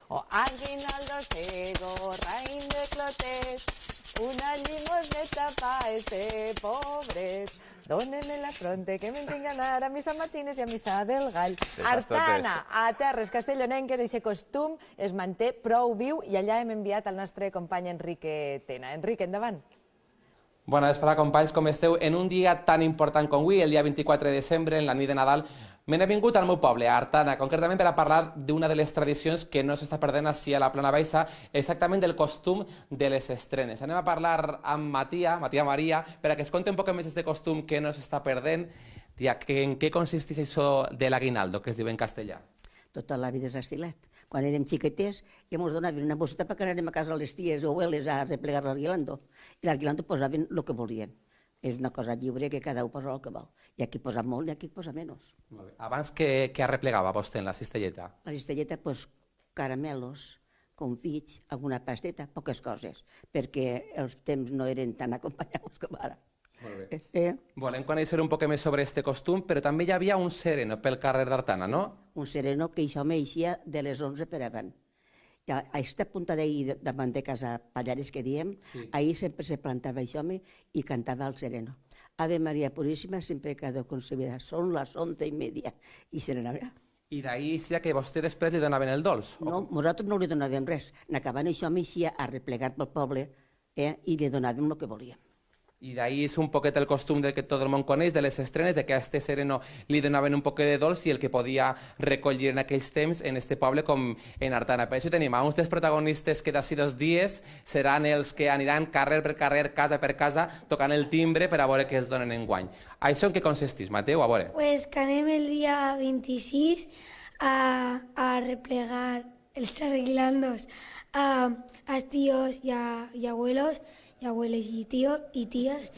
O aguinaldo ciego, raín de clotes, una limosneta pa' ese pobres. Dónenme la fronte que m'entenc anar a missa matines i a missa del gall. Artana, a terres castellonenques, aquest costum es manté prou viu i allà hem enviat el nostre company Enrique Tena. Enrique, endavant. Bona vesprada, companys, com esteu? En un dia tan important com avui, el dia 24 de desembre, en la nit de Nadal, me n'he vingut al meu poble, a Artana, concretament per a parlar d'una de les tradicions que no s'està perdent així a la Plana Baixa, exactament del costum de les estrenes. Anem a parlar amb Matia Maria, per a que es conti un poc més d'aquest costum que no s'està perdent. Tia, en què consisteix això de l'aguinaldo, que es diu en castellà? Tota la vida és estilat. Quan érem xiqueters ja ens donaven una bosseta perquè anàrem a casa de les ties o abueles a replegar l'aguinaldo. I l'aguinaldo posaven el que volien. És una cosa lliure que cada un posa el que vol. Hi ha qui posa molt i hi ha qui posa menys. Molt bé. Abans què arreplegava vostè en la cistelleta? La cistelleta, doncs, caramelos, confits, alguna pasteta, poques coses, perquè els temps no eren tan acompanyats com ara. Molt bé. Volem conèixer un poc més sobre aquest costum, però també hi havia un sereno pel carrer d'Artana, no? Un sereno que això m'eixia de les 11 per avant. I a aquesta punta d'ahir, davant de casa Pallares, que diem, ahir sempre se plantava això i cantava el sereno. Ave Maria Puríssima, sempre cada concebida. Són les 11:30 i se n'anava. I d'ahir sí que vostè després li donaven el dolç? No, nosaltres no li donàvem res. N'acabant això a replegar pel poble i li donàvem el que volíem. I d'ahir és un poquet el costum que tot el món coneix, de les estrenes, de que a este sereno li donaven un poquet de dolç i el que podia recollir en aquells temps en este poble com en Artana. Per això tenim a uns dels protagonistes que d'ací 2 dies seran els que aniran carrer per carrer, casa per casa, tocant el timbre per a veure què els donen enguany. Això en què consisteix, Mateu? A veure. Pues que anem el dia 26 a replegar els arreglandos a tíos y abuelos, y abueles y tíos y tías,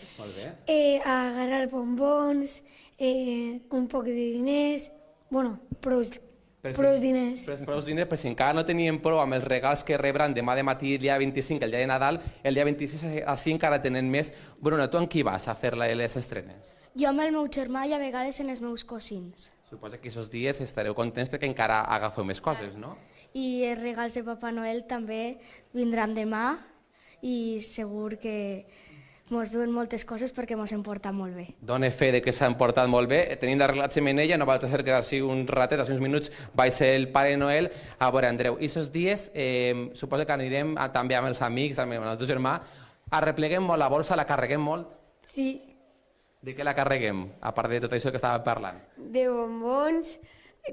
a agarrar bombons, un poc de diners, bueno, prous diners. Prous diners, però si encara no tenien prou amb els regals que rebran demà de matí, el dia 25, el dia de Nadal, el dia 26 així encara tenen més. Bruna, tu amb qui vas a fer les estrenes? Jo amb el meu germà i a vegades en els meus cosins. Suposo que aquests dies estareu contents perquè encara agafeu més coses, no? I els regals de Papa Noel també vindran demà i segur que ens duen moltes coses perquè ens hem portat molt bé. Dóna fe de que s'han portat molt bé. Tenim d'arreglar la xemeneia, no va ser que d'ací un ratet, d'ací uns minuts, va ser el Pare Noel. A veure, Andreu, aquests dies suposo que anirem també amb els amics, amb el teu germà, arrepleguem molt la bolsa, la carreguem molt? Sí. De què la carreguem, a part de tot això que estàvem parlant? De bombons,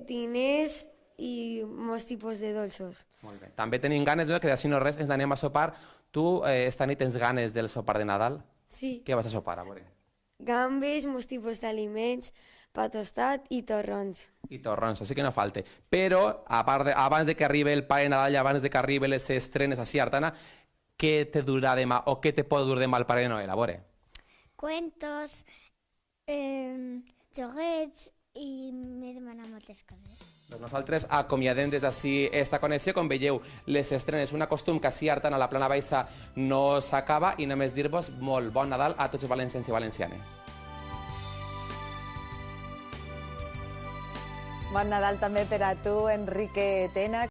diners i molts tipus de dolços. Molt bé. També tenim ganes, que d'ací no res, ens anem a sopar. Tu esta nit tens ganes del sopar de Nadal? Sí. Què vas a sopar, a veure? Gambes, molts tipus d'aliments, pa tostat i torrons. I torrons, així que no falte. Però, abans de que arribi el Pare Nadal i abans de que arribi les estrenes així a Artana, què te durà demà o què te pot dur demà el Pare Noel? A veure. Cuentos, joguets i m'he demanat moltes coses. Doncs nosaltres acomiadem des d'ací esta connexió. Com veieu, les estrenes, un costum que així a Artana, a la Plana Baixa, no s'acaba, i només dir-vos molt bon Nadal a tots els valencians i valencianes. Bon Nadal també per a tu, Enrique Tena.